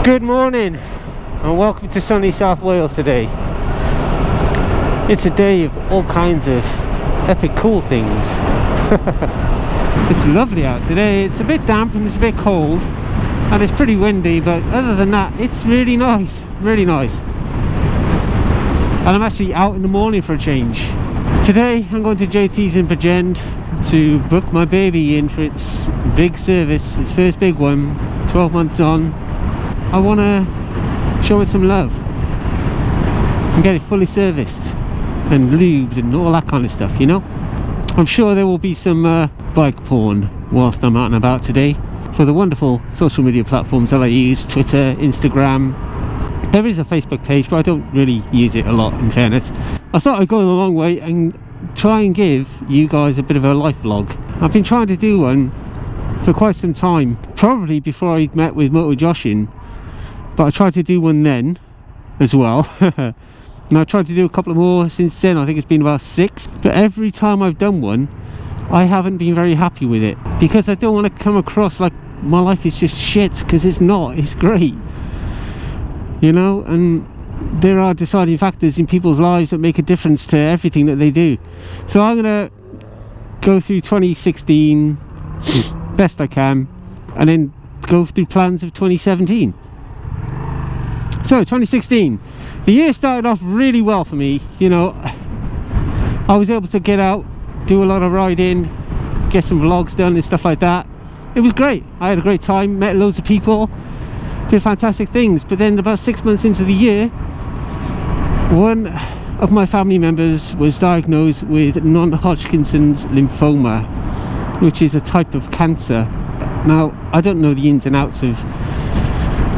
Good morning and welcome to sunny South Wales today. It's a day of all kinds of epic cool things. It's lovely out today. It's a bit damp and it's a bit cold and it's pretty windy, but other than that it's really nice, really nice. And I'm actually out in the morning for a change. Today I'm going to JT's in Bridgend to book my baby in for its big service, its first big one, 12 months on. I want to show it some love and get it fully serviced and lubed and all that kind of stuff, you know. I'm sure there will be some bike porn whilst I'm out and about today for the wonderful social media platforms that I use, Twitter, Instagram. There is a Facebook page, but I don't really use it a lot, in fairness. I thought I'd go the long way and try and give you guys a bit of a life vlog. I've been trying to do one for quite some time, probably before I met with Moto Joshin, but I tried to do one then as well. And I tried to do a couple more since then. I think it's been about 6, but every time I've done one I haven't been very happy with it, because I don't want to come across like my life is just shit, because it's not. It's great, you know, and there are deciding factors in people's lives that make a difference to everything that they do. So I'm gonna go through 2016 best I can and then go through plans of 2017. So 2016, the year started off really well for me. You know, I was able to get out, do a lot of riding, get some vlogs done and stuff like that. It was great. I had a great time, met loads of people, did fantastic things. But then about 6 months into the year, one of my family members was diagnosed with non-Hodgkin's lymphoma, which is a type of cancer. Now, I don't know the ins and outs of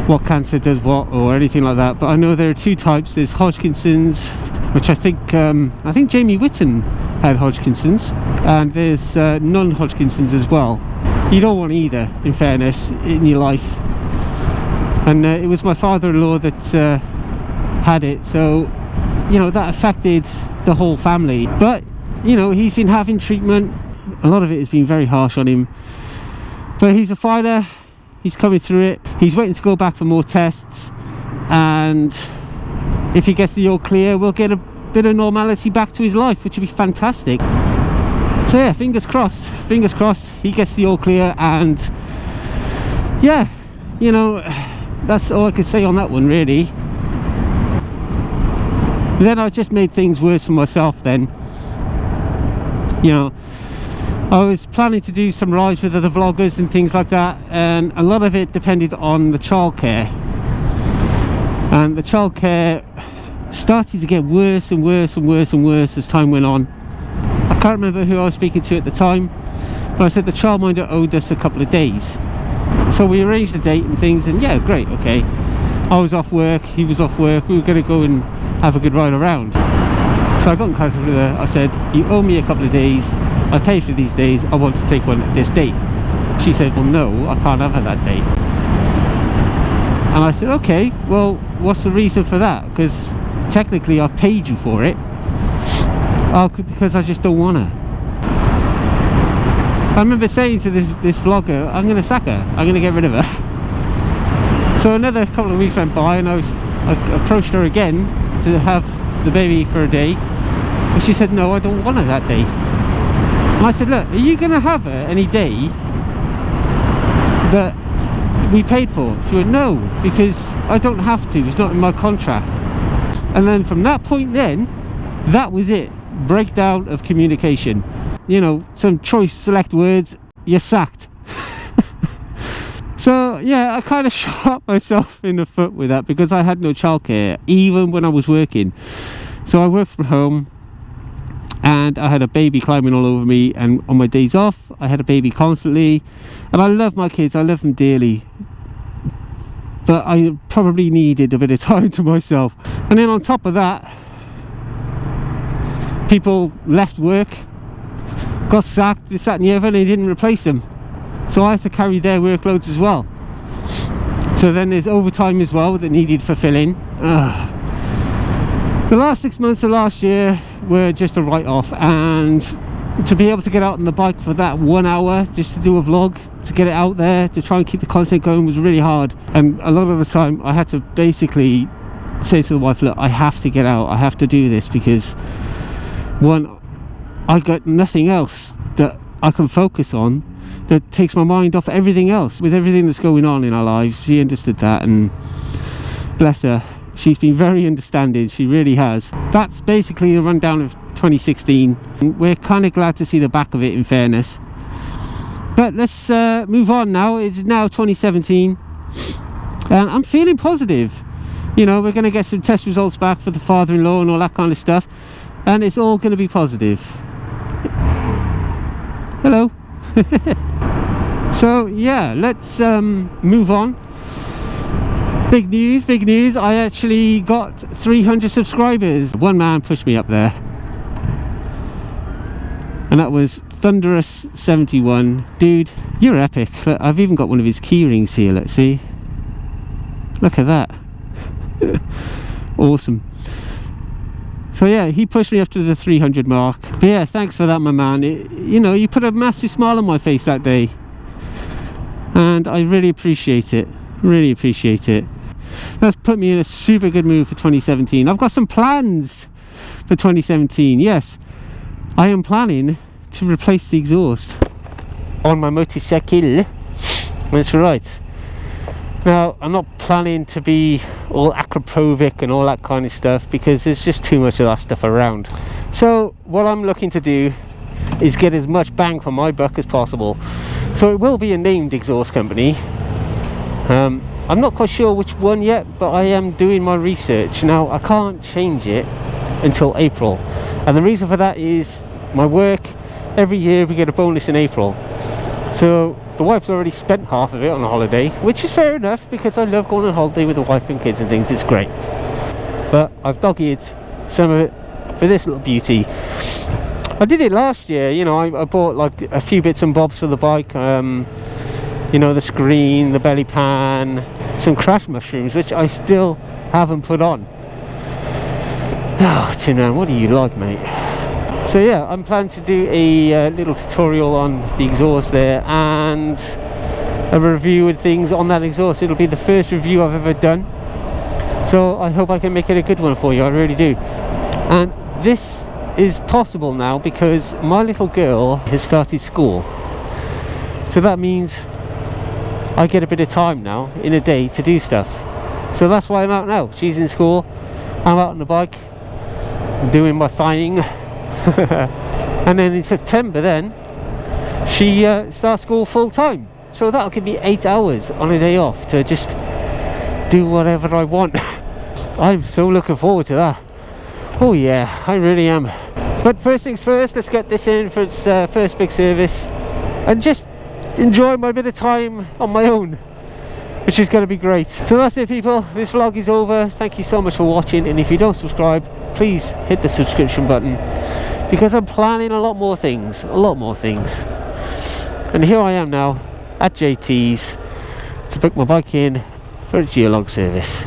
what cancer does what or anything like that, but I know there are two types. There's Hodgkin's, which I think Jamie Whitten had Hodgkin's, and there's non-Hodgkin's as well. You don't want either, in fairness, in your life. And it was my father-in-law that had it, so you know that affected the whole family. But you know, he's been having treatment. A lot of it has been very harsh on him, but he's a fighter. He's coming through it. He's waiting to go back for more tests, and if he gets the all clear, we'll get a bit of normality back to his life, which would be fantastic. So yeah, fingers crossed he gets the all clear, and yeah, you know, that's all I could say on that one really. Then I just made things worse for myself then. You know, I was planning to do some rides with other vloggers and things like that, and a lot of it depended on the childcare, and the childcare started to get worse and worse and worse and worse as time went on. I can't remember who I was speaking to at the time, but I said the childminder owed us a couple of days, so we arranged a date and things, and yeah, great, okay. I was off work, he was off work, we were going to go and have a good ride around. So I got in contact with her. I said, you owe me a couple of days, I paid for these days, I want to take one at this date. She said, well no, I can't have her that date. And I said, okay, well what's the reason for that? Because technically I've paid you for it. Oh, because I just don't want her. I remember saying to this vlogger, I'm going to sack her, I'm going to get rid of her. So another couple of weeks went by and I approached her again to have the baby for a day, and she said, no, I don't want her that day. And I said, look, are you going to have her any day that we paid for? She went, no, because I don't have to, it's not in my contract. And then from that point then, that was it. Breakdown of communication. You know, some choice select words, you're sacked. So yeah, I kind of shot myself in the foot with that, because I had no childcare even when I was working. So I worked from home and I had a baby climbing all over me, and on my days off I had a baby constantly, and I love my kids, I love them dearly, but I probably needed a bit of time to myself. And then on top of that, people left work, got sacked, this, that and the other, and they didn't replace them, so I had to carry their workloads as well. So then there's overtime as well that needed fulfilling. The last 6 months of last year were just a write-off, and to be able to get out on the bike for that 1 hour just to do a vlog, to get it out there, to try and keep the content going was really hard. And a lot of the time I had to basically say to the wife, look, I have to get out, I have to do this, because one, I got nothing else that I can focus on that takes my mind off everything else. With everything that's going on in our lives, she understood that, and bless her, she's been very understanding, she really has. That's basically a rundown of 2016. We're kind of glad to see the back of it, in fairness. But let's move on now. It's now 2017 and I'm feeling positive. You know, we're going to get some test results back for the father-in-law and all that kind of stuff, and it's all going to be positive. Hello. So yeah, let's move on. Big news, big news. I actually got 300 subscribers. One man pushed me up there, and that was Thunderous71. Dude, you're epic. Look, I've even got one of his key rings here. Let's see. Look at that. Awesome. So yeah, he pushed me up to the 300 mark. But yeah, thanks for that, my man. You know, you put a massive smile on my face that day, and I really appreciate it. Really appreciate it. That's put me in a super good mood for 2017. I've got some plans for 2017. Yes, I am planning to replace the exhaust on my motorcycle. That's right. Now, I'm not planning to be all acroprovic and all that kind of stuff, because there's just too much of that stuff around. So what I'm looking to do is get as much bang for my buck as possible. So it will be a named exhaust company. I'm not quite sure which one yet, but I am doing my research. Now, I can't change it until April, and the reason for that is my work. Every year we get a bonus in April, so the wife's already spent half of it on a holiday, which is fair enough, because I love going on holiday with the wife and kids and things. It's great. But I've dog-eared some of it for this little beauty. I did it last year, you know. I bought like a few bits and bobs for the bike, you know, the screen, the belly pan, some crash mushrooms, which I still haven't put on. Oh, Tin Man, what do you like, mate? So yeah, I'm planning to do a little tutorial on the exhaust there, and a review and things on that exhaust. It'll be the first review I've ever done, so I hope I can make it a good one for you. I really do. And this is possible now because my little girl has started school, so that means I get a bit of time now in a day to do stuff. So that's why I'm out now. She's in school, I'm out on the bike doing my thing. And then in September then she starts school full-time, so that'll give me 8 hours on a day off to just do whatever I want. I'm so looking forward to that. Oh yeah, I really am. But first things first, let's get this in for its first big service and just enjoy my bit of time on my own, which is going to be great. So that's it, people. This vlog is over. Thank you so much for watching, and if you don't subscribe, please hit the subscription button, because I'm planning a lot more things. And here I am now at JT's to book my bike in for a geolog service.